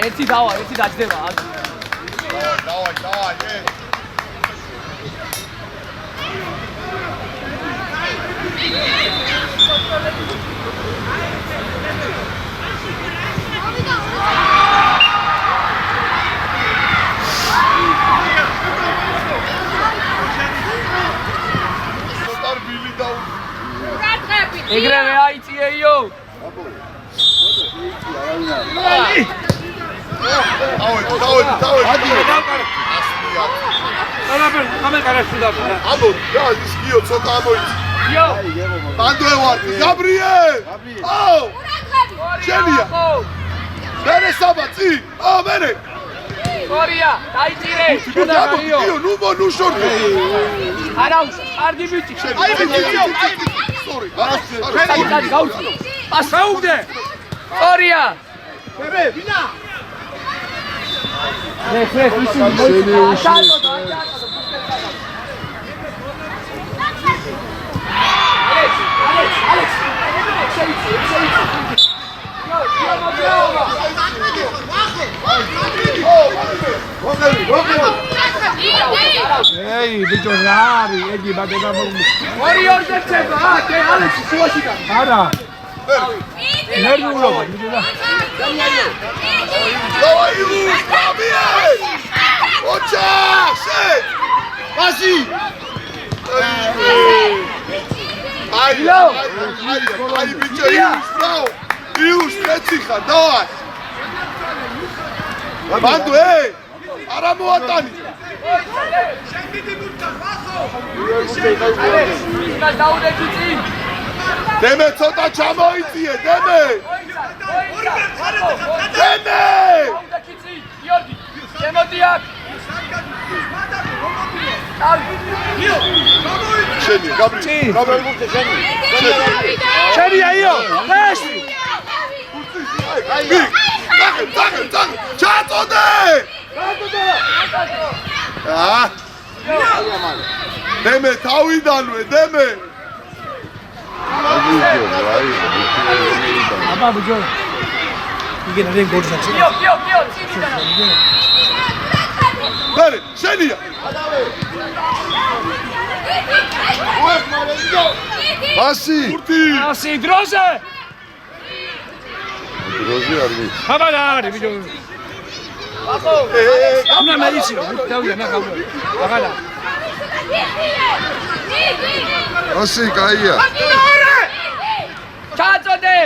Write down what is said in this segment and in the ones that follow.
ერთი დავა, ერთი დაждდება. დავაი, ეგრევე აიწიეიო. აბო, რა ის გიო ცოტა ამოიწი. იო. ბანდო ვარ, გაბრიელ. აუ. შენია. მერე საბაცი. აუ, მერე. გორია, დაიწირე. გიო, ნუ შორტი. არაუს, კარგი ბიჭი. აი ბიჭიო, სორი. კაი, გაუწიო. ასაუგდე. გორია. მერე, ვინა? Refresh, Ei, bicho raro, egi badega mormu. Warrior detseba, te Alex suashida. Ara. Nervulo, bicho da. Давай, Илюш, побей! Оча, шей! Паси! Ай, бичо, Илюш, браво! Илюш, пециха, давай! Банду, эй! Ара მოატანი! დემე ცოტა ჩამოიწიე, დემე! დემე! გიორგი, შემოდიახ! შენი, გაბრიელი, შენია იო, ხეში! წაგე, ჩაწოდე! დემე, თავიდანვე, დემე! აბა ბიჭო. იგი ნადი გორს აქვს. გიო, წინიდან. მერე, შენია! ბასი! ასი დროზე! დროზე არ ვიცი. აბა რა არის ბიჭო? აბო! უნდა მეიცი, დავია ნახავ. აღარა. ბასი, კაია. ჩაწოდე!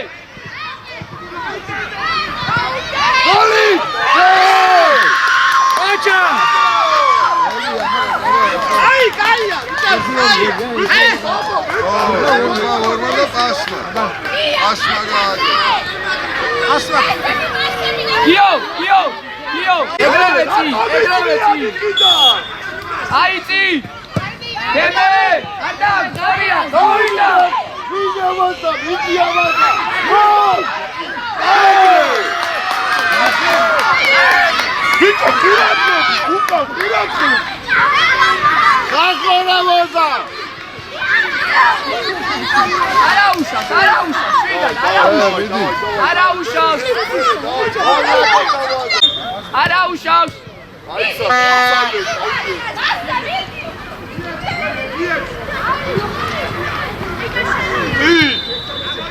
გოლი! აჩა! აი, კაია! აი! ორმა პასმა. პასმა გააკე. ასლა. გიო! ეგრევე წი! აიწი! დემე! ადამ, გორია! ვიჯამადა! ბიჭო, ფირაცი! უკა ფირაცი! გახორა მოდა! არაუშავს, შვილად, არაუშავს!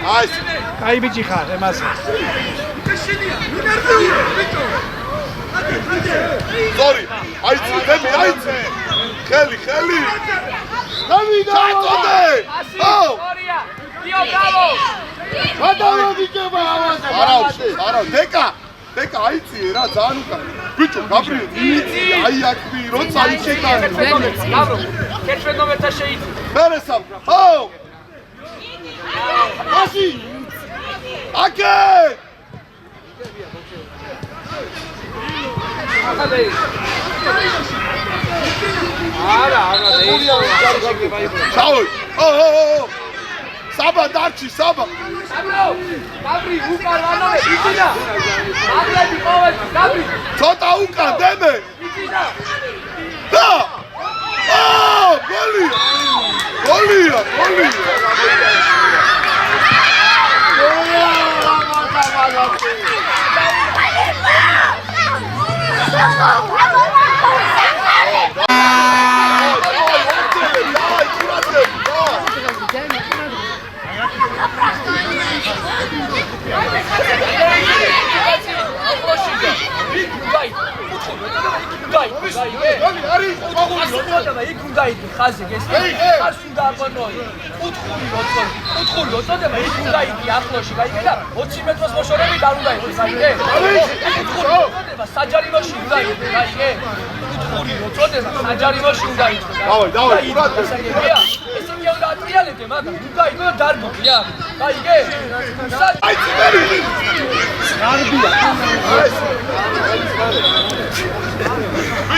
აი, კაი ბიჭი ხარ, ემასე. სორი, აიცი, დემი, აიცი! ხელი! ჩაწოდე! აუ! გიო, ბრავო! არა, დეკა, აიცი რა, ძალიან უკან. ბიჭო, გაბრიელი, აი აქ როცა იცი და ბრავო, კეთრენომეთა შეიცი. მერე სამ, აუ! ბასი! აკე! არა, ჩავი! საბა დარჩი, საბა! გაბრი, უკან ვანოვე, იციდა! აგლები ყოველთვის, გაბრი! ცოტა უკან, დემე! იციდა! და! აუ!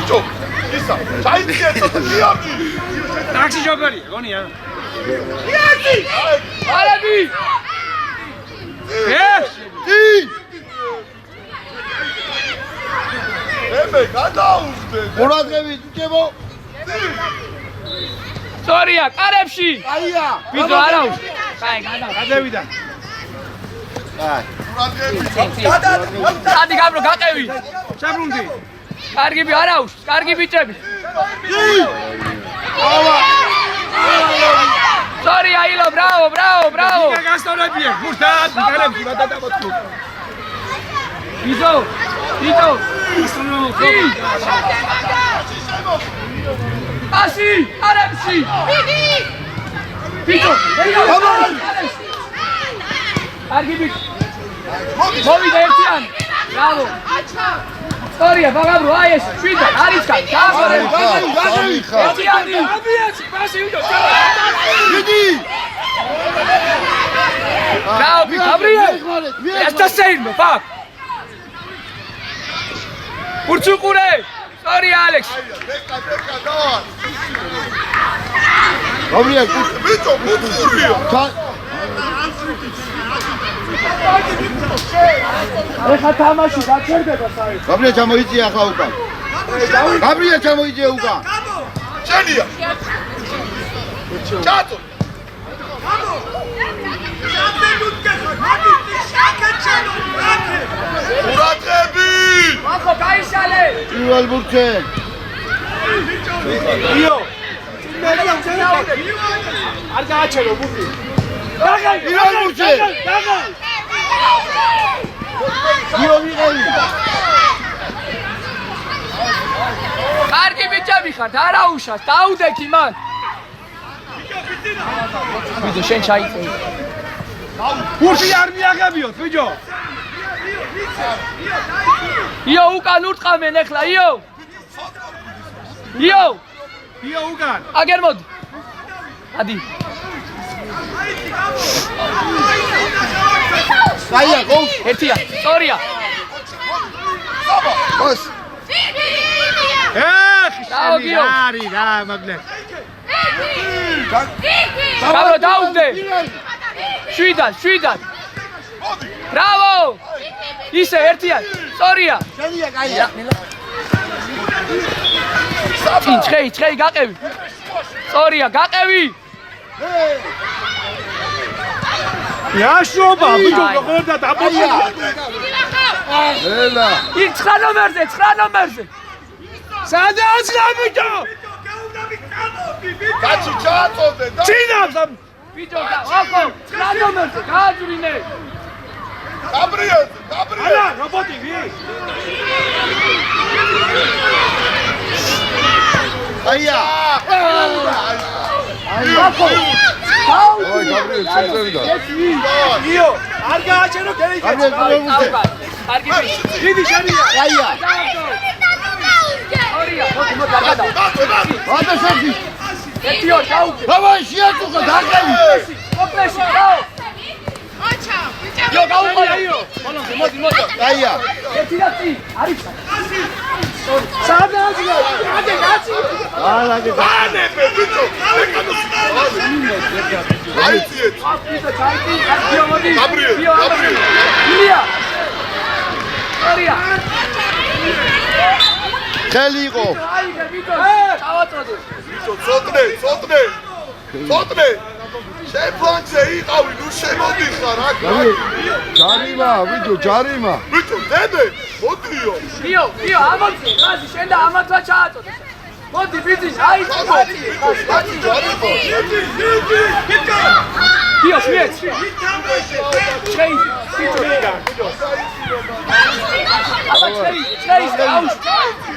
Bicho, ისა, ჩაიდგე ცოტა გიორგი. ტაქსი შოფერი, გონია. გიორგი! არები! დი! ემე გადაუვდე. ყურადღები ჭებო. სორია, კარებში! აია. ვიდო არაუს. კაი, გადავიდა. აი. ყურადღები. სადი გამრო გაყევი. საბრუნდი. კარგები არაუს, კარგი ბიჭები. სორია, ილო, ბრავო, ბრავო, ბრავო. გასწორებია, გურთად, გარემ გადადამოწყო. ვიდო, ვიდო. ასი, არებში. ვიდო, კარგი ბიჭი. მოვიდა ერთიან. ბრავო. სორია, ბაგაბრო, აი ეს, შვიდა, არისკა, გააბარე. გაგები ხარ. ერთიანი. აბიაც, პასი ვიდო. დიდი. Bravo, Gabriel! Esta seirme, fuck! Urtsukure! Sorry, Alex! დეკა, დავა. გაბრიელ, ბიჭო, მუცურია. ეხა თამაში გაჩერდება საერთოდ. გაბრიელ ჩამოიწია ახლა უკან. გაბრიელ ჩამოიწია უკან. შენია. ჩატო. ყურადღები. ახო გაიშალე! პირველ ბურთზე. იო. არ გააჩერო ბურთი. პირველ ბურთზე. იო ვიღები. კარგი ბიჭები ხართ, არა უშავს, დაუდექი მან! ვიდო, შენ ჩაიწევი. ბურთი არ მიაღებიოთ, ბიჭო. იო, უკან ურტყამენ ეხლა, იო! იო! იო უკან. აგერ მოდი. ადი. აია, გოლ. ერთია, სორია. ბოს. დაო, გიო. არი, რა მაგლე. გამრო დაუდე. შვიდად. ბრავო! ისე ერთია, სორია. შენია კაია. ცხეი, გაყევი. სორია, გაყევი. იაშობა, ბიჭო, როგორ და დაბოჭდა. ელა. იქ 9 ნომერზე. სადაც რა ბიჭო? კაცი ჩააწოდე და ჩინავს. ბიჭო, ახო, 9 ნომერზე, გააძვრინე. გაბრიელ. ალა, რობოტი ვი? აია. ახო. ой, გაბრიელ, შეწევიდა. იო, არ გააჩერო გეი. გაბრიელ, პირველ ბურთზე. კარგი ბიჭი. დიდი შენია. აია. სორია, მოდი, გადავა. ადა სადი. ერთიო, დაუდე. დავაი, შეაწუხა, დაგები. ოპლეში, დაო. იო, გაუყარა იო. მოდი. აია. ერთი და წი, არის. სადაც რა? ადე კაცი. ალაგე. ანებე ბიჭო. აიციეთ. აფრიკა ჩაიჭი, არქიო მოდი. გაბრიელ. ილია. სორია. ხელი იყო. აიგე ბიჭო. ჩავაწოდე. ბიჭო, ცოტნე. შენ ფლანგზე იყავი, ნუ შემოდიხარ აქ. ჯარიმა, ვიდო, ჯარიმა. ბიჭო, დედე, მოდიო. გიო, ამოწი, ხაზი შენ და ამათვა ჩააწოდე. მოდი ბიძი, აი ხაზი. გიო, შვიეთ. შეი, ბიჭო. აბა შეი, აუშ.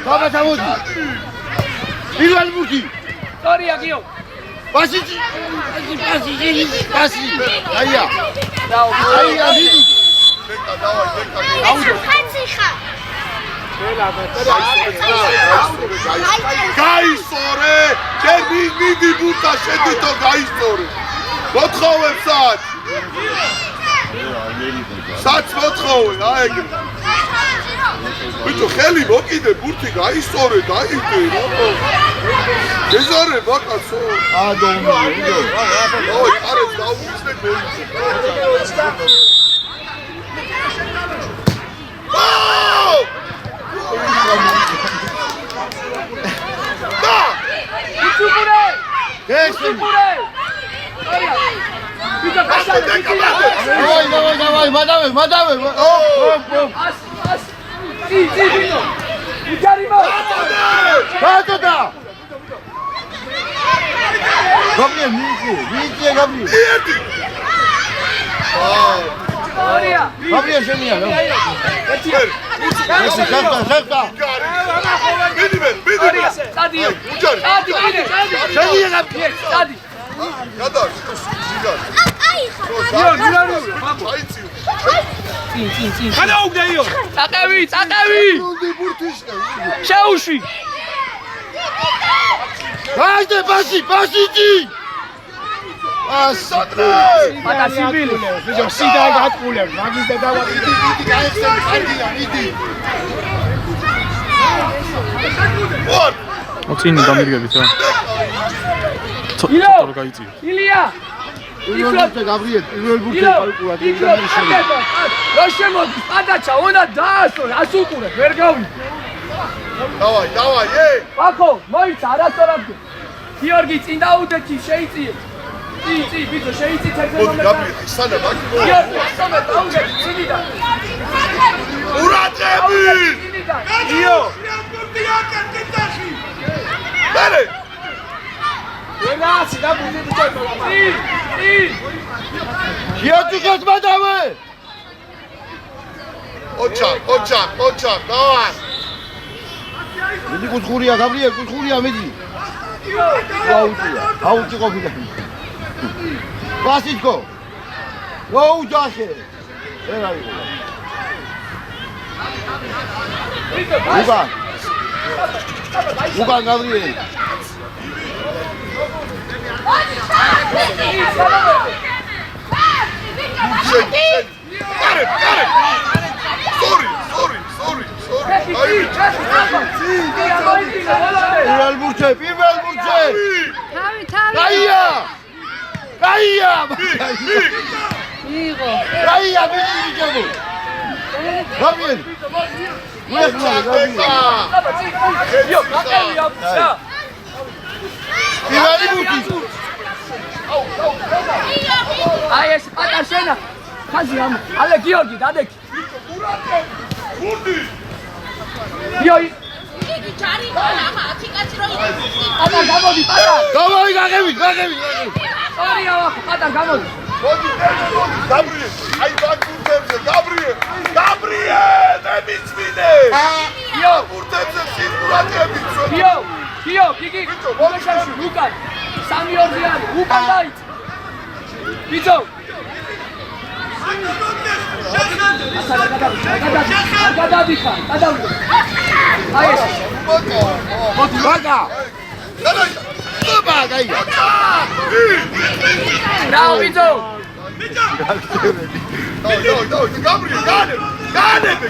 ბაბა ჩამოდი. პირველ ბურთი. სტორია გიო. პასი. აია. აია მიდი. დეკა დავაი, დეკა. ხაცი ხა. გაისწორე! შენ მიდი ბურთა შედითო გაისწორე. მოთხოვე სად? სად მოთხოვე? აი ეგრე. ბიჭო, ხელი მოკიდე, ბურთი გაისწორე, დაიდე რა. გეზარე ბაკაცო. ადომი. ოი, არეს დაუვისნე გოლზე. და! იცუბურე! ეს ბიჭო, გასაგე, დავაი, მადავე. ას. ბიჭო. უჯარიმო. ბატონო. გაბრიელ მიიწე გაბრიელ. ერთი. სტორია. გაბრიელ შენია. ეს ხახტა. მიდი. სტადიო. უჯარი. სტადი. შენია გაბრიელ. სტადი. გადა, ზიგარ. აი ხა. აიცი. წინ. გადაუგდა იო. წაყევი. ნუ ბურთიშკა. შეუშვი. გაიდე პასი. ასადრე. პატა სიბილი. ბიჭო, სიდა გატყულებ, მაგის და დავადი. გაიხსენ ხარგია, მიდი. ვარ. მოწინი დამირგებით რა. ილო. რა გაიწია. ილია. გაბრიელ პირველ ბურთი კალკულად რა შემოდის პატაჩა უნდა დაასწრო ასუყურე ვერ გავიდე დავაი ბაქო მოიცა არასწორად გიორგი წინ დაუდექი შეიწიე წი ბიჭო შეიწი მოდი გაბრიელ ისანა ბაკი გიორგი სამე დაუდექი წინიდან ურატები იო ბერე ვენაცი და ბუძი წი გიორგის მადავე ოჩა დავარ მიდი კუთხურია გაბრიელ კუთხურია მიდი აუჭი ყოფილა პასიჩკო ოუჯაშე ერაი უკან გაბრიელი პირველ ბურთზე გაია მიიღო გაია მიიღო გაბრიელი იო გაკევი აფშა პირველი ბურთი აი ეს პატარ შენა ხაზი ამ ალე გიორგი დადექი იო იგი ჯარი ამა 10 კაცი რო იყო პატარ გამოდი პატარ დავაი გაგები სტორია ვახო პატარ გამოდი მოდი გაბრიელ აი ბაკურთებზე გაბრიელ ნებიცმინე იო ბურთებზე სიტუაციები გიო გიგი მოგეშავში უკან 3-2 არის უკან დაიწ ბიჭო გადადიხარ გადავიდე აი ეს მოდი ბაკა გაია რაო ბიჭო დავი გაბრიელ განები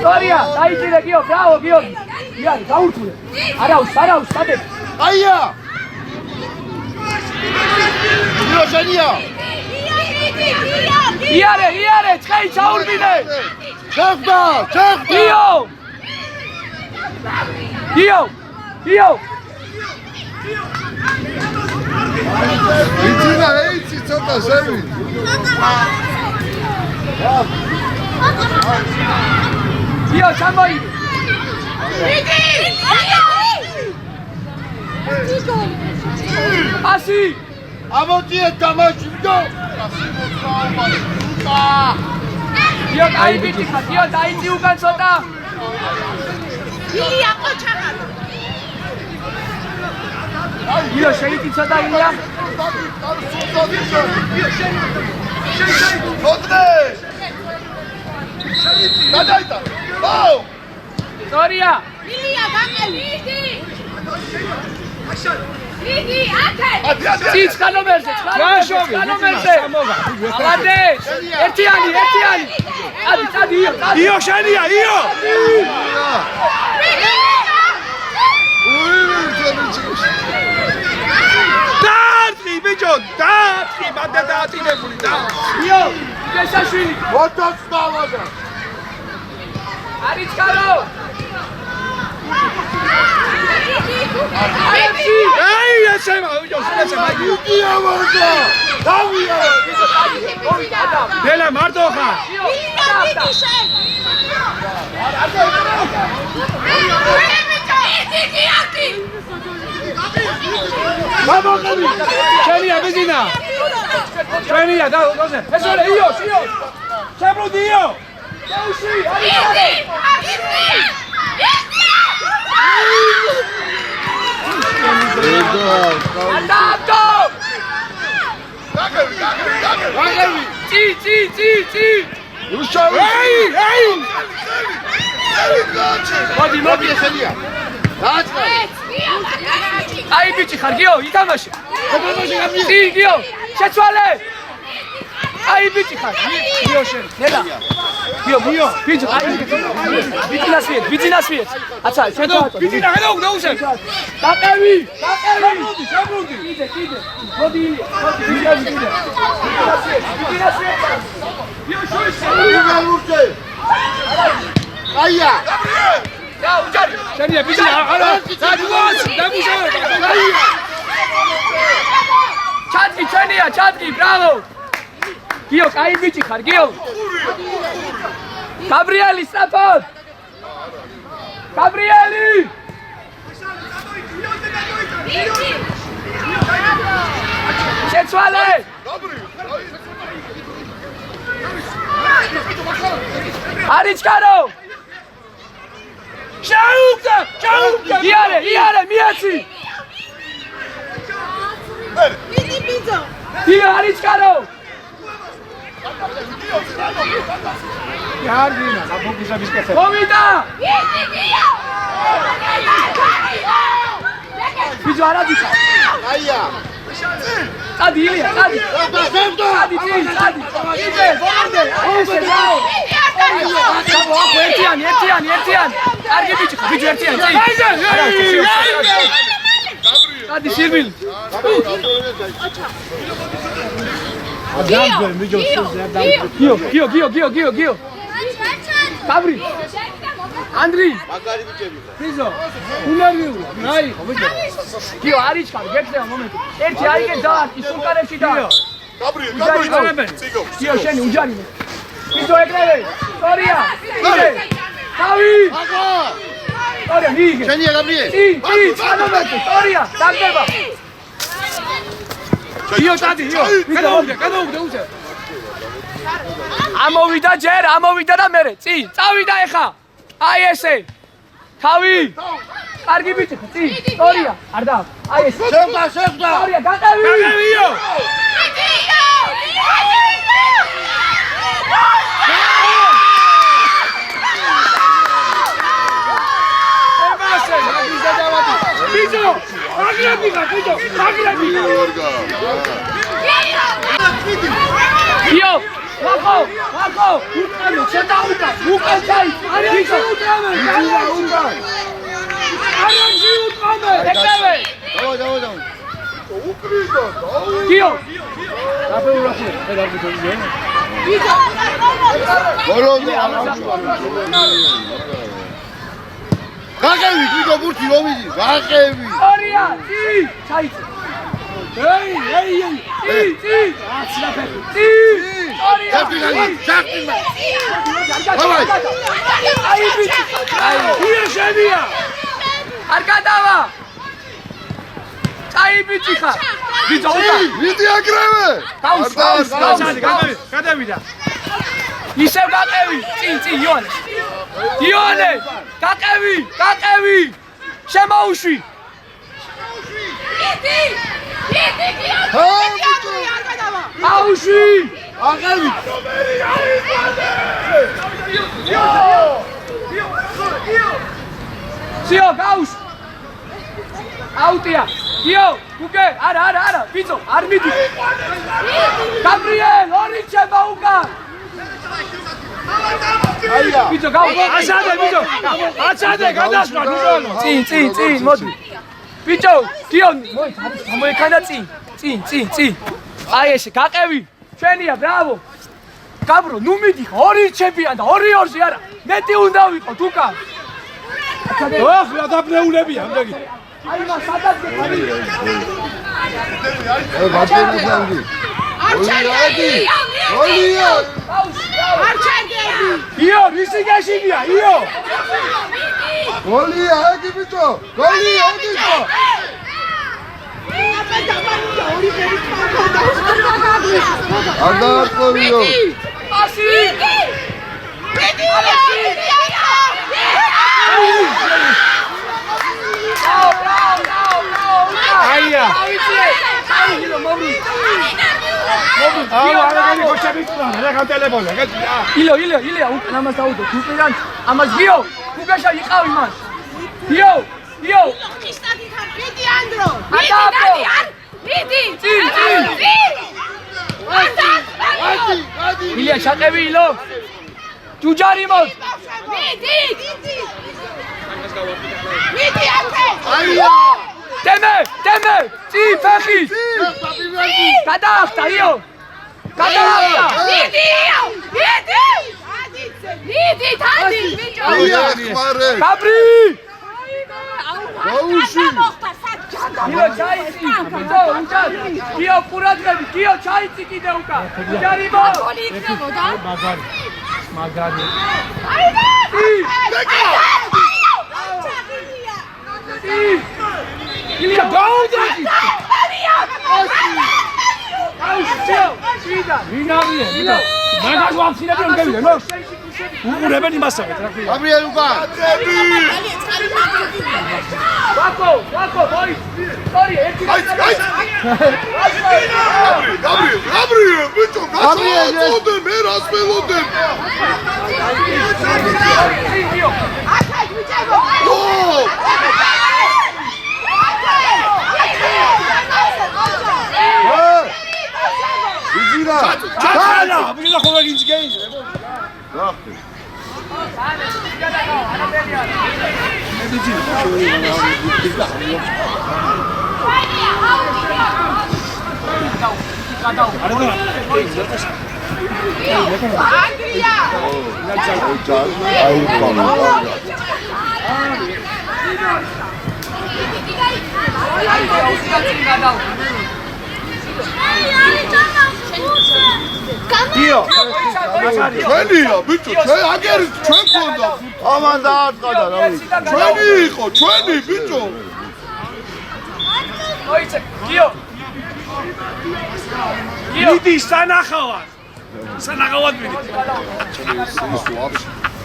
სტორია დაიჭირე გიო ბრავო გიორგი იანი გაურთულე არაუს სადე აია გიოშენია იარე ცხეი ჩაურბინე ჩახდა გიო იცინა ეიცი ცოტა შევი გიო ჩამოიგე ასი ამოწიეთ თამაში ვიდო გიო დაიბიჭი ხარ გიო დაიწი უკან ცოტა ილია ყოჩახა გიო შეიწი ცოტა ილია გადაიტა აუ სორია ილია გამელი იგი აკე ციც ხანომერზე ხანომერზე ალადეშ ერთიანი წადი იო იო შენია იო დაარტყი ბიჭო დაარტყი მანდ დაატინებული და იო გესაშვილი მოთოს დავაგა არის კარო აი ესემა ბიჭო ესემა იდია ვარდა დავია დელა მარტო ხარ შენია ბიზინა შენია და დოზე ესოლე იო შებრუნდი იო ანდაბდო გაგები წი უშავი ეი მოდი ესენია დააწყა აი ბიჭი ხარ გიო ითამაშე წი გიო შეცვალე აი ბიჭი ხარ გიო შენ ნელა გიო ბიჭი აი ბიძინასვიეთ აცა შენ ბიზინა გადაუ დაუსე დაყევი შებრუნდი კიდე მოდი ბიძინასვიეთ გიო შოიშე იგალურჩე აია და უჯარი შენია ბიზინა არა დამუშავე ჩადგი ბრავო გიო კაი ბიჭი ხარ გიო გაბრიელი სწრაფად გაბრიელი შეცვალე არის კარო შაუკა იარე მიაცი გიო არის კარო იარგინა საფოკისა ბისკეთე მომიდა ბიჭო არა დიქა აია წადი წადი იდე ბოლომდე ესე რაო ერთიანი კარგი ბიჭი ბიჭო ერთიანი წადი სირბილი გიო კაბრი ანდრი მაგარი ბიჭები ფიზო უნერვიულა რაი გიო არის ხარ გექნება მომენტი ერთი აიგე დაარტყი სულკარებში და კაბრი ციგო გიო შენი უჯარი ფიზო ეკრევე სორია იდე თავი სორია მიიგე შენია გაბრიე წი ჩანომეტი სორია დაგდება იო დადი იო გადაუგდე უსე ამოვიდა და მერე წი წავიდა ეხა აი ესე თავი კარგი ბიჭი წი სორია არ და აი ესე შევდა სორია გადავი იო ბიჭო აგრები გიო ვახო უკანო შედაუკა უკან ჩაი არის ბიჭო უკანო ეკრევე დავა უკრიდა გიო ბოლომდე გაგები ვიდო ბურთი რომიდი გაგები სორია წი ჩაიწე ეი წი სორია შაფტინა აი შვენია არ გადავა წაიბიჭი ხარ ბიჭო უკან მიდი აგრევე გაუშვ გადავიდა ისევ გაყევი წინ იონე გაყევი შემოუშვი აუშვი აღევი სიო გაუშვ აუტია იო უკე არა ბიჭო არ მიდი გაბრიელ ორი ჩება უკან აია ბიჭო გაუშვ აცადე ბიჭო აცადე გადასვლა ნუჟონო წინ მოდი ბიჭო გიო მოიქანა წინ აი ესე გაყევი ჩვენია ბრავო გაბრო ნუ მიდი ორი ჩემპიონი და 2-2-ზე არა მეტი უნდა ვიყოთ უკან ოხ რა დაბნეულებია ამდეგი აი მას სადაც გეხარი ბატონი ოლია იო ვისი გაშინია იო გოლია აგი ბიჭო გოლია აგი ბიჭო არ დაარკვევიო ასი აია არაგანი გოჩები რა გამტელებონა ილო უკან ამას დაუდო უკან ამას გიო უკაშა იყავი მას გიო მიდი ანდრო მიდი ილია ჩაყევი ილო ჯუჯარი მოდ მიდი აკე აია დემე წი ფეხი გადაახტა იო მიდი თადი ბიჭო აია ხმარე გაბრი გაუშვი გიო ჩაიცი ბიჭო უკან გიო ყურადღები გიო ჩაიცი კიდე უკან ჯუჯარი მოდ გოლი იქნებოდა მაგარი ილია გაუდი ვინარია ბიჭო მაგას ვამცინები რომ გევიდე ნო უყურებენ იმასავე რა ქვია გაბრიელ უკან ვაკო მოი სორი ერთი გაბრიელ ბიჭო გაწოდე მე რას ველოდებ ვიძირა ჩაჩალა ბიჭო ხოლმე გინცგეი გახტი დიო ჩვენია ბიჭო ჩვენ აგერი ჩვენ გქონდა ამან დააწყდა რა ვიცი ჩვენი იყო ჩვენი ბიჭო მოიცე გიო მიდი სანახავად მიდი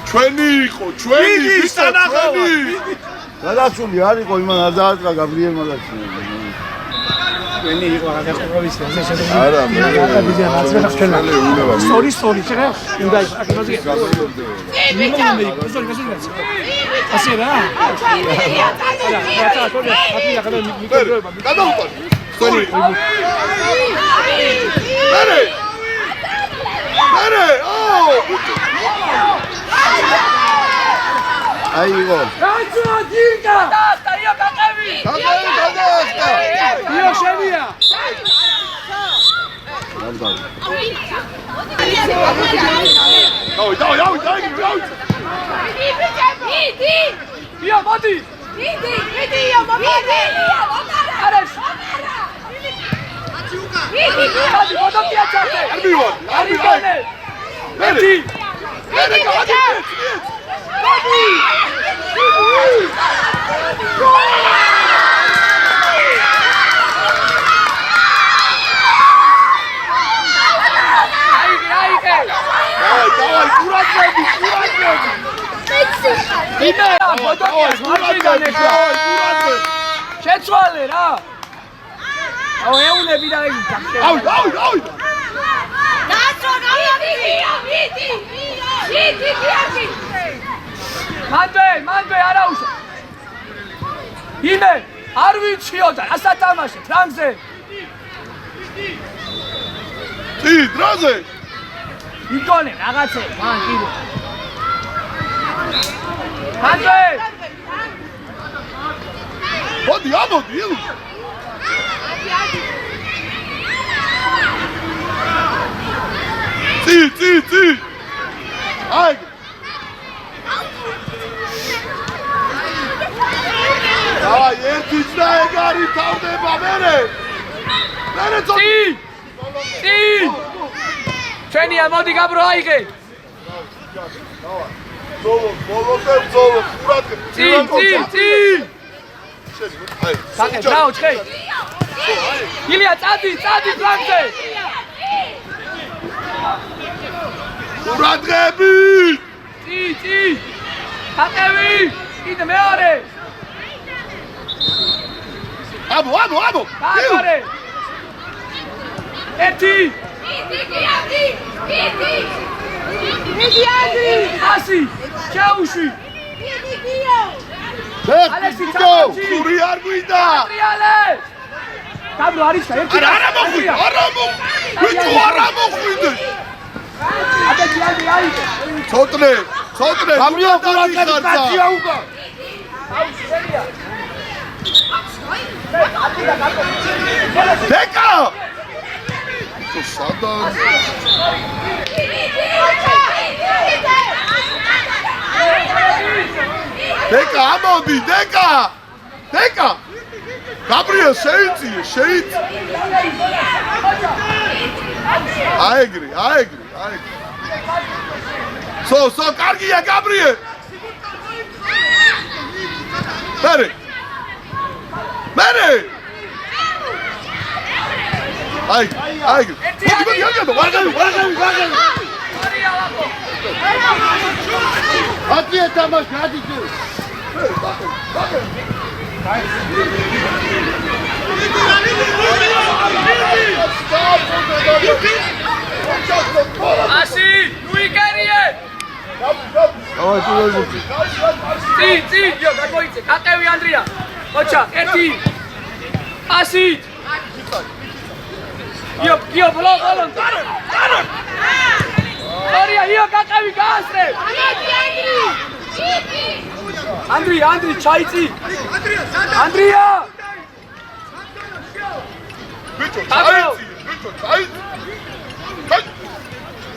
ჩვენი იყო ჩვენი მიდი ბიჭო სანახავად ჩვენი გადასული არ იყო იმან არ დააწყდა გაბრიელმა და ვენი იყო რა ყოველთვის ეს შეიძლება არა მე სორი შეხა უნდა აკეთოს ასე რა გადავუტან სორი მერე აი იყო გაჩუა დინკა დაახტა იო გაყევი გადაახტა იო შენია დავი იო მოდი მიდი იო მომარე არეს მიდი მოდოკია ჩართე არ მივარ არ იგონე მეტი მიდი მოდი იმე რა ბოდოკიას მარჯვიდან ეხლა შეცვალე რა აუ ეუნები და იგი ავი დაცო მიდი გიახი მანდე არა უშო იმე არ ვიციო და ასა თამაში ფრანგზე წი დროზე იკონე რაღაცე მან კიდე მანდე მოდი ამოდი წი აი აი ერთი და ეგარი თავდება მერე წი ჩვენია მოდი გაბრო აიღე ბოლო ყურად წი საკე ბრავ ჩხე ილია წადი ფრანგზე ყურადღები წი აკევი კიდე მეორე აბო გაგარე ერთი მიდი ანდრი ასი ჩაუშვი ალექსი ფეხბურთო ჩამოჭი გური არ გვიდა ტრიალე გაბრო არის და ერთი არა მოხვიდე აბეჭი აი ცოტნე გაბრიელ ყურადღებით კაცია უკან დეკა სადა დეკა ამოდი დეკა გაბრიელ შეიწიე აეგრი სო კარგია გაბრიელ მერე აი აკია თამაში ადი ასი ნუიკერიე წი იო გაგოიცე გაკევი ანდრია ოჩა ერთი ასი იო ბოლო ორია იო გაკევი გაასრე ანდრი ჩაიწი ანდრია ბიჭო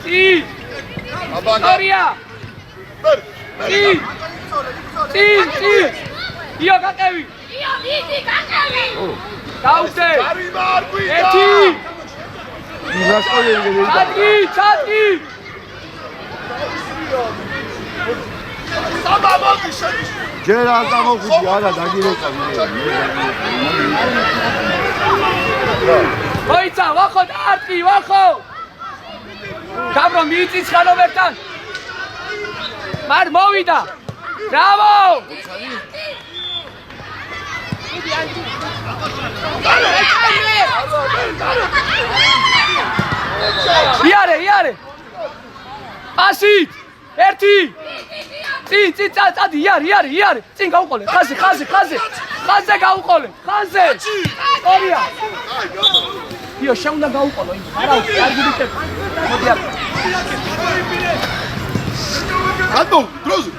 წი ორია წი იო გაკევი დაუწე ერთი ჩატი ჯერ არ გამოხვიდი არა დაგირეკავი მოიცა ვახო დარტყი ვახო გაბრო მიიწიცხანო ვერთან მარ მოვიდა ბრავო იარე ასით ერთი წინ წადი იარე წინ გაუყოლე ხაზე გაუყოლე ხაზე ორია იო შეუნდა გაუყოლო არა არ გიდიტებ მოდი აქ განდო დროზე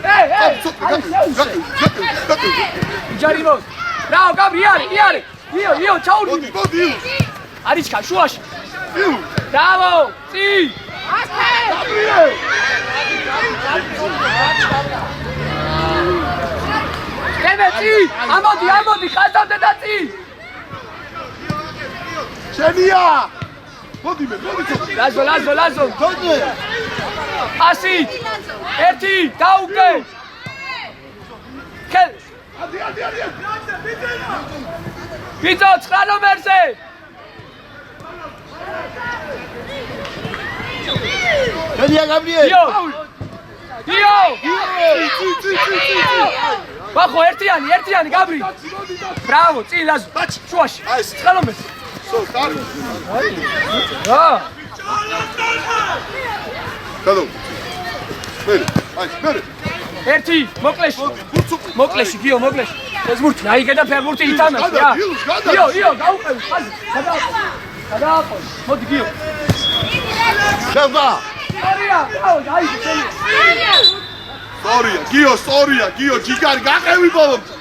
ჯარიმო რაო გაბრი იარე იო ჩაურდი მოდი არის ხა შუაში ბრავო წი კენეცი ამოდი ხაზავდე და წი შენია მოდი ლაზო ასი ერთი დაუგე ხელ ბიძო 9 ნომერზე შენია გაბრიელ იო ბახო ერთიანი გაბრი ბრავო წინ ლაზო შუაში აი ეს ხელომეს სო დარი რა გადო მერე ერთი მოკლეში გიო მოკლეში ფეხბურთი აიგე და ფეხბურთი ითამაშე რა გიო გაუყევი ხაზი გადააყო მოდი გიო შევდა არია ბრავო აიგე შენი სტორია გიო ჯიგარი გაყევი ბოლომდე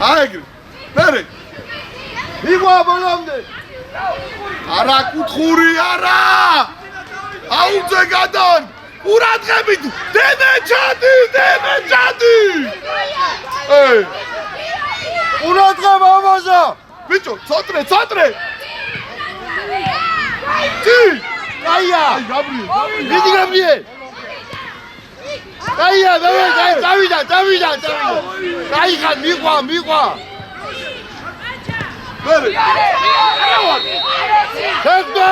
აიგრი მერე მიღვა ბოლომდე არა კუთხური არა აუძე გადან ურადღებით დემეჯადი ურადღე მამაზა ბიჭო ცოტრე დი აია დიდი გაბრიე აია დავიდა აიხან მიღვა მერე შევდა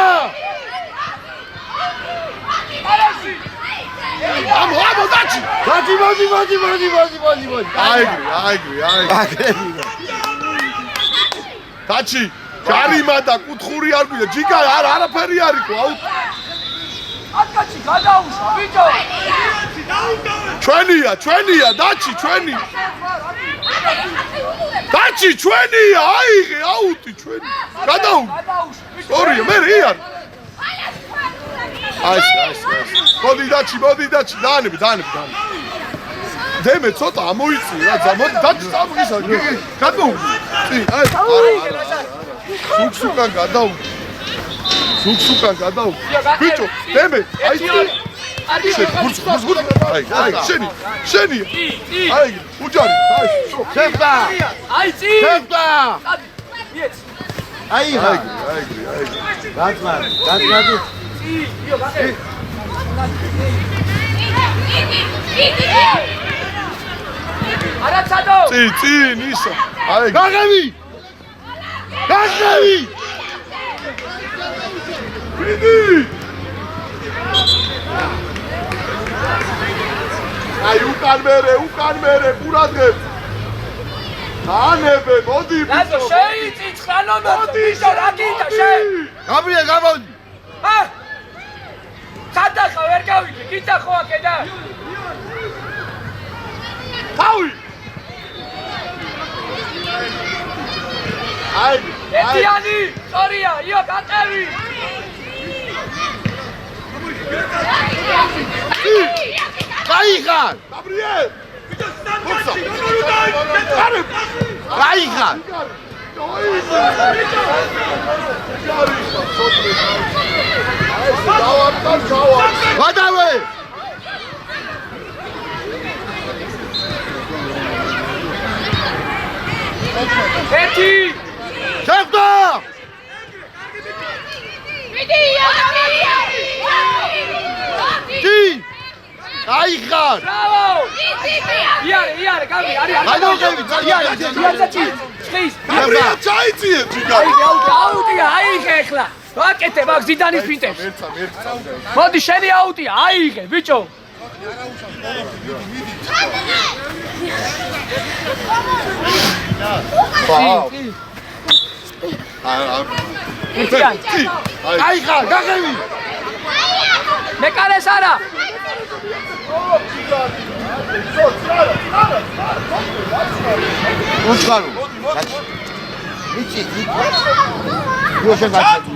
ამო დაჩი მოდი აიგრი დაჩი ჯარიმა და კუთხური არ გვია ჯიგა არაფერი არისო აუ აკაცი გადაუშვა ბიჭო ჩვენია დაჩი ჩვენია აიღე აუტი ჩვენი გადაუ სტორია მე რეალ აი მოდი დაჩი დაანები დემე ცოტა ამოიწი რა მოდი დაჩი სამგისა გადაუ აი სუქსუკან გადაუ ბიჭო დემე აი აი შენი აი უჯარი აი შევდა აი წი შევდა მიეც აიღა გაწმარ წი გიო გაკე არა ცადო წი ნისა აი გაგები ვიდი აი უკან მერე პურადღებ ანებე მოდი ლაზო შეიწიცხა ნომერი ბიჭო რა გინდა შენ გაბრიე გამოდი სადახა ვერ გავიგე გინდა ხო აქედა თავი აი ერთიანი სწორია იო გატევი გაიხარ გაბრიელ გაიხარ გადავე ერთი შევდა დი გაიხარ ბრავო იარე გავი არის გადავდები იარე ჩი ხის გაბრიელ ჩაიწიე ჯიგარი აუტია აიღე ახლა ვაკეთე მაგ ზიდანის ფინტებს მოდი შენი აუტია აიღე ბიჭო გაიხარ გაგები მეკარეს არა უჩქარო მიცი გუშინ გაჩი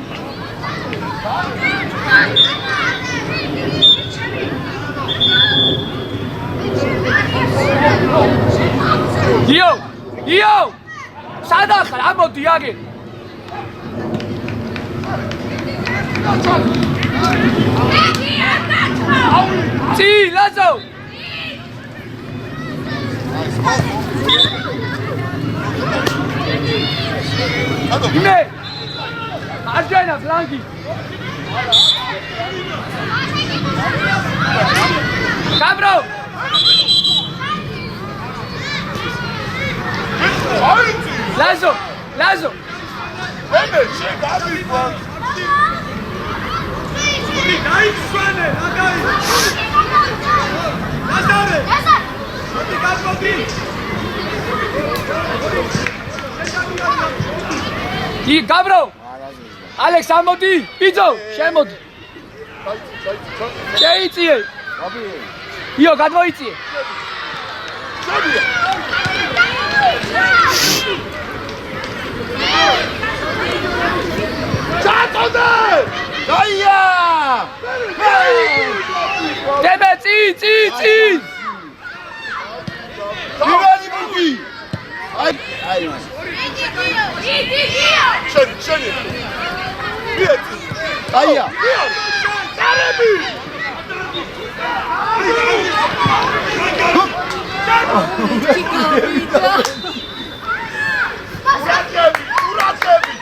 იო სადახარ ამოდი აგე წი ლაზო იმე არჯანა ფლანგი კაბრო ლაზო ემე შეგავი ი გაბრో ალექს ამოდი ბიძო შემოდი შეიწიე იო გადმოიწიე ჩატონე დაია დემე წი ივანი ბუგი აი შენი დაია კარები ურატები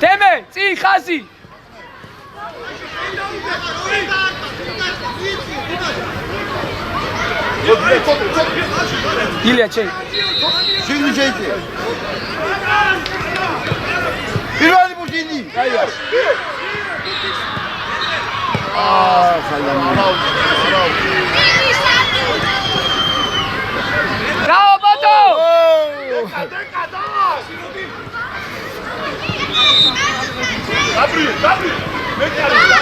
დემე წი ხაზი ილია ჩე შენი შეიწე ივანი ბუჯინი დაია ბრავო ბატო დაბრი მე კარგი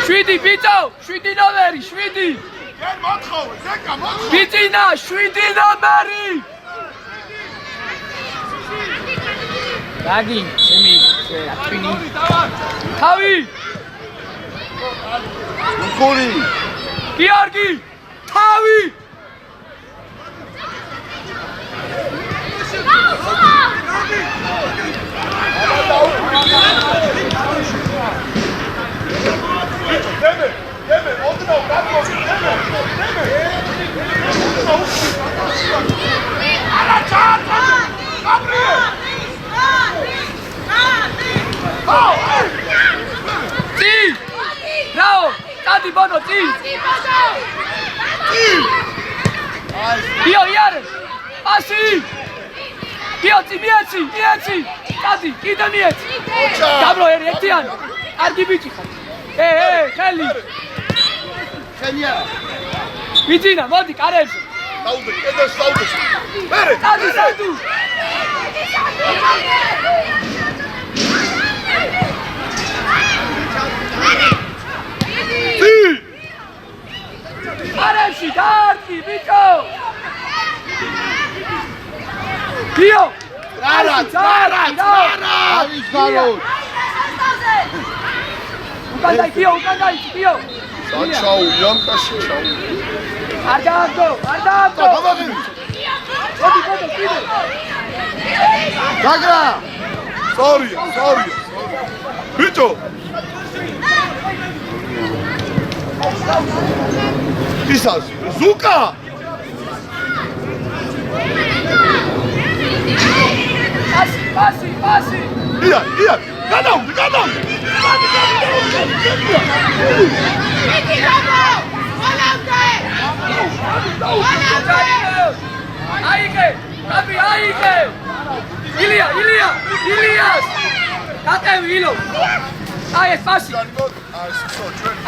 შვიდი ბიჭო 7 ნომერი 7 ბიჭინა 7 ნომერი რაგი ჩემი ატვინი თავი ხური გიორგი თავი დემე ოდნავ გადმოვიდა დემე არა ჩატა გაბრიელ წი რაო დადი ბოდო წი იო იარე ასი იო წი მიეცი დადი კიდე მიეცი გაბრო ერთიანი კარგი ბიჭი ხარ ხელი ხელია ბიჭინა მოდი კარებში დაუდე კედელს დაუდე მერე დადი საიდუ კარებში კარგი ბიჭო გიო არა არის გარო უკანდაი გიო გიო საჩაუ იამკაში ჩაუ არ დააგო ბაბაღი მოდი კიდე გაგრა სორია ბიჭო ისას ზუკა პასი ია გადავდი აიგე ილიას გატევი ილო აი ეს პასი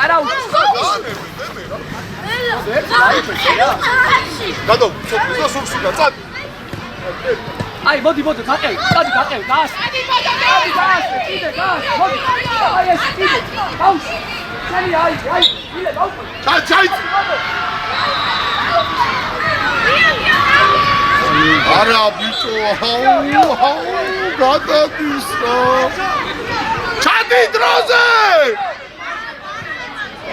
არა გადავ სოფსულა წად აი მოდი გაყევი გას კიდე გას მოდი აი ეს კიდე ბავშვი ჩალი აი ილე ბავშვი ჩაი არა ბიჭო აუ გადადის რა ჩადი დროზე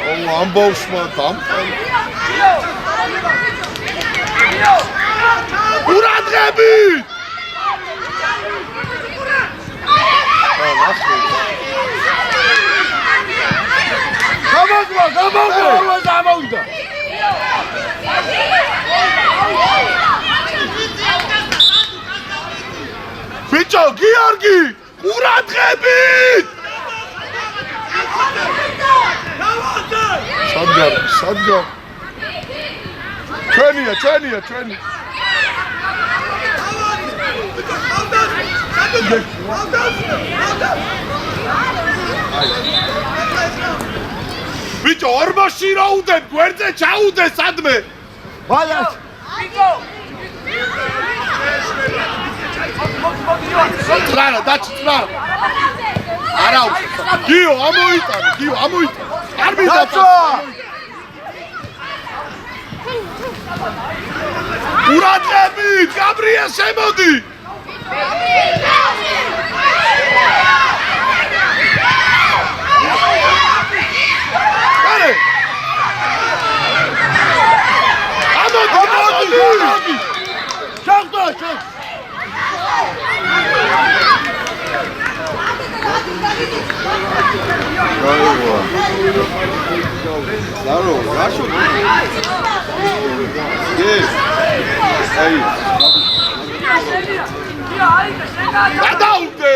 აუ ამბავშმა დამყარი ურადღები გამოვიდა ბიჭო გიორგი ურადღებით სადგარ ჩვენია ბიჭო, ორმოში რა უდებ, გვერდზე ჩაუდე სადმე. ბალას. ტრარა, დაჩი ტრარა. არა, გიო, ამოიტანე, გიო, ამოიტანე. არ მიდაწვა. ურატები, გაბრიელ შემოდი. ამოდი. ჩახტა, ჩახ. Здорово, хорошо. Есть. Ай. გადაუდე.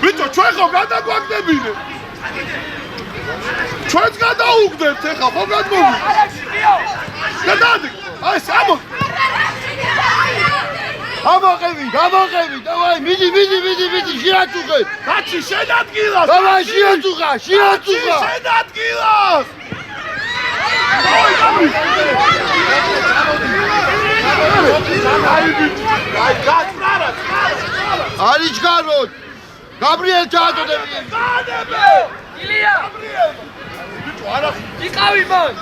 ბიჭო, ჩვენ ხო გადაგვაგდებინე? ჩვენც გადაუგდებთ ეხლა, ხო გადმოგვი? გადადი. აი, სამო. Გამოყევი, დავაი, მიდი, შეაწუხე. კაცი, შენადგილას. დავაი, შეაწუხა. შენადგილას. აი, გაწრარა. არის გაროთ. გაბრიელ ჩააწოდები. ილია! ბიჭო, არა. იყავი მან!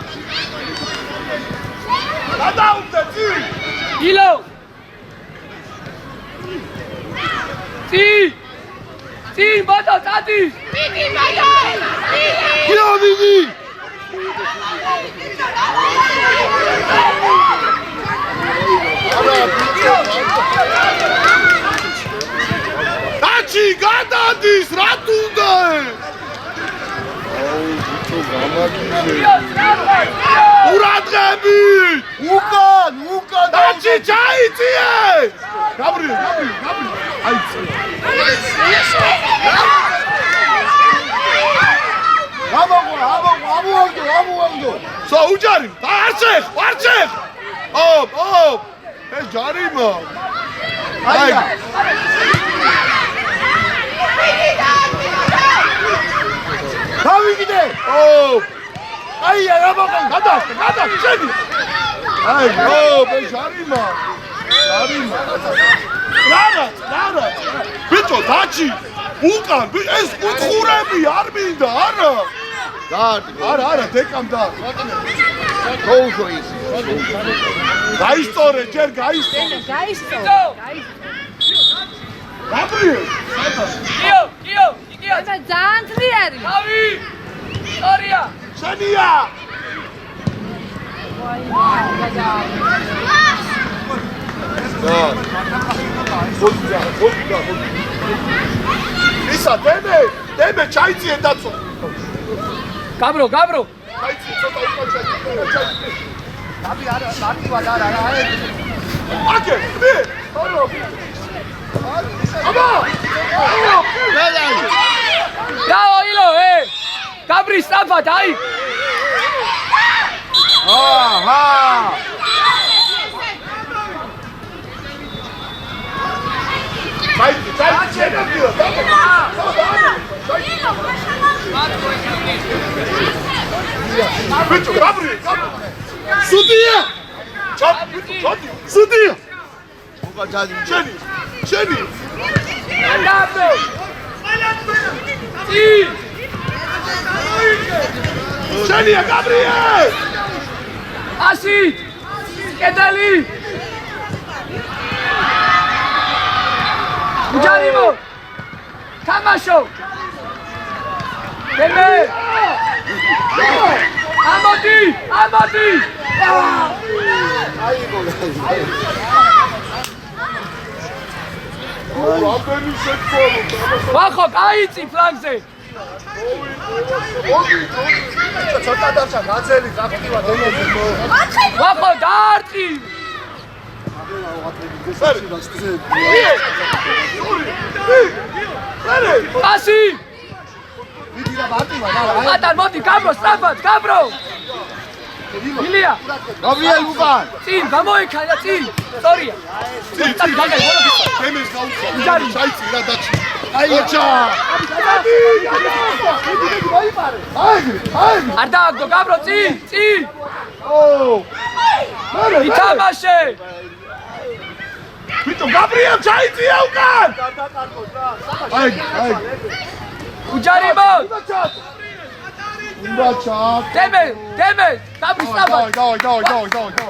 გადაუდე, წი. ილო! წი, ბატა, წადი! მიდი, ბატა! გიო, მიდი. დაჩი, გადადის, რა თუნდა? ურადღები! უკან. დაჩი, ჩაიწიე! გაბრიელ. აიწი. ამოვაგდო. სა უჯარი, არჩეხ. ე ჯარიმა. აი. დავიგიდე. აი, ამოვაგდო. გადა, შედი. აი, ე ჯარიმა. რა. ბიჭო, დაჩი. უკან, ეს კუთხურები არ მინდა, არა. არა, დეკამ და. გაუშო ის. გაისწორე, ჯერ გაისწორე. გაბრიელ. გიო, იგია! ძალიან ძლიერი. თავი! ისტორია! შენია. ისა, დემე, ჩაიწიე დაცო. გაბრო! ჩაიწიე, ცოტა უკან ჩაიწიე. აკე, მე. აბა! დაო, ილო, გაბრი, სტაფა, დაი! აჰა. ჩაიწიე, ბიჭო, გაბრიელ. სუდია! სუდია! უკან ჩადი. შენი! გაბრო! წი! შენია, გაბრიელ! ასი! კედელი! უჯარიმო! თამაშო! დემე! ამოდი! რამდენი შეცვალო? ვახო, გაიწი ფლანგზე! ცოტა დარჩა, გაწელი, გაფტივა დემოზე. ვახო, დაარტყი! ასი! მიდი რა მარტივა და ატარ, მოდი, გაბრო, სწრაფად, გაბრო! ილია გაბრიელ უკან წინ გამოიქანა წინ სწორია თემეს გაუცხო ჯარი. ჩაიცი რა დაჩი აიაჩა არ დააგდო გაბრო წინ ო მერე ითამაშე ბიჭო გაბრიელ ჩაიცია უკან აი უჯარიმო უნდა ჩაკ დემე დაბისაბა დავай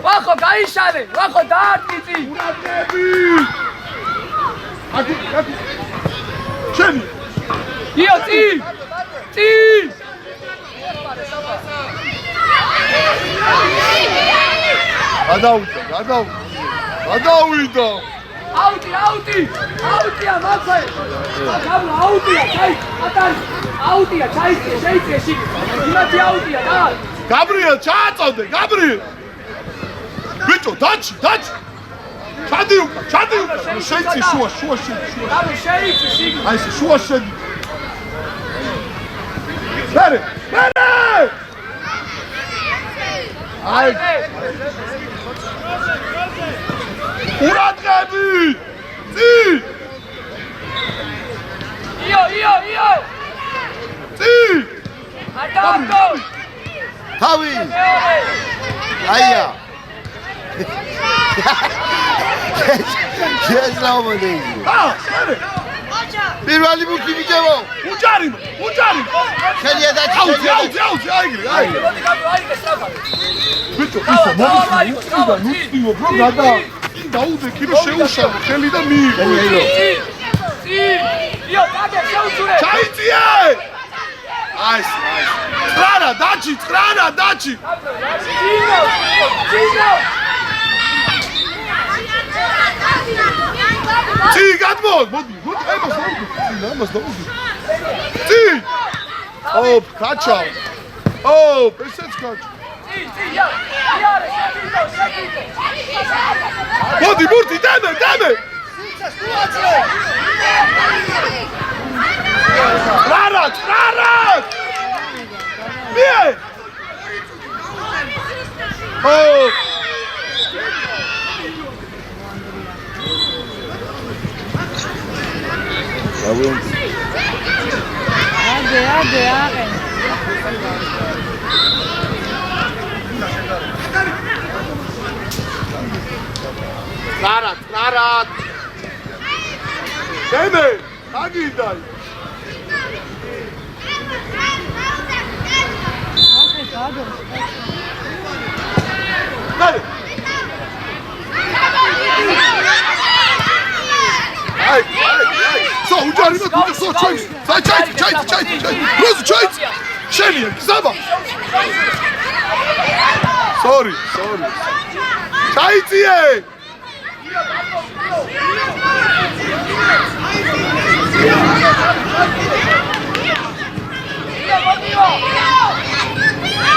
ვახო გაიშალე ვახო დაარტყი წინ აკი შენი იო წინ გადავიდა აუტია მაცხე გაბლა აუტია ჩაი ატარი აუტია ჩაიწე შეიწე შიგ იმათი აუტია და გაბრიელ ჩააწოდე გაბრიელ ბიჭო დაჩი ჩადი უკან შეიცი შუა გაბლა შეიწე შიგ აი ეს შუა შედი მერე აი ურადღები წინ იო არ დააგდო თავი აია შეძლავმოდი მერე პირველი მუქი ბიჭებო უჯარიმ ხელია და აუძი აი მოდი გაბლა აი გესწრაფა ბიჭო ისო მოგიწვია ნუცდიო ბრო გადა დაუდე კიდე შეუშალო ხელი და მიიღო იო დაგე შეუწურე ჩაიწიე აი ტრარა დაჩი წი გადმოდი მოდი ამას დაუდი წი ოპ კაჩა ოპ ესეც კაჩა მოდი მურთი დემე ტრარა მიე ოპ Ade. ტრარა დემე აგიდაი აი სო უჯარი და თუ სო ჩაი როზ ჩაი შენია გზაბა სორი ჩაიწიე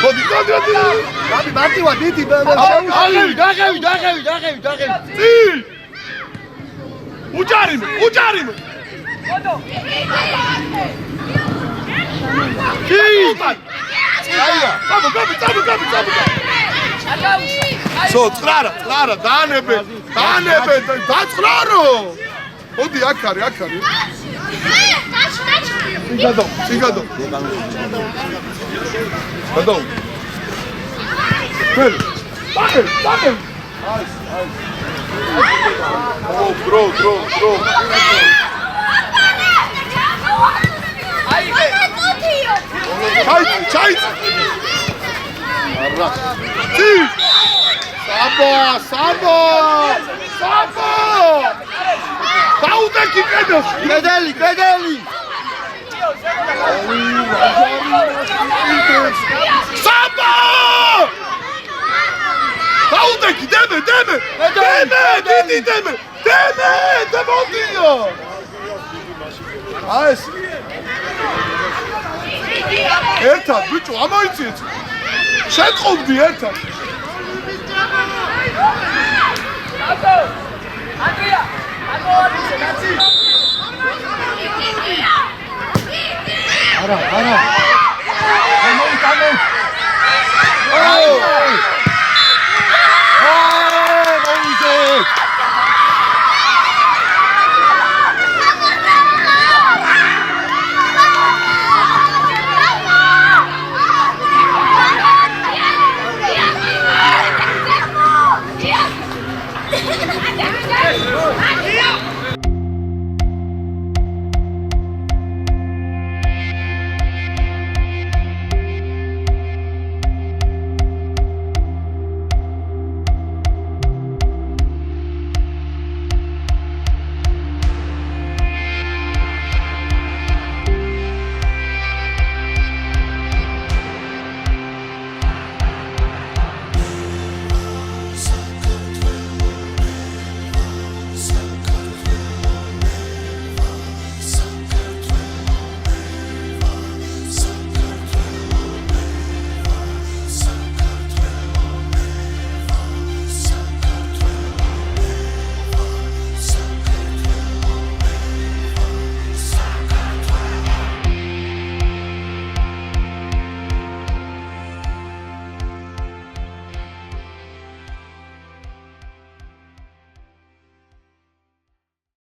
მოდი მარტივა დიდი დაგევი წი უჯარიმე აია სო ტრარა დაანებე დაწყრარო მოდი აქ არის ციგადო გადო ფერ დაგე ო დრო ჩაი არა წი საბო დაუდეკი კედელი საბო დაუდეკი დემე დიდი დემე დემოდიო აეს ერთად ბიჭო ამოიწიეთ შეტყობდი ერთად ანდრია აღმოვარდისე ნაცი არა აუ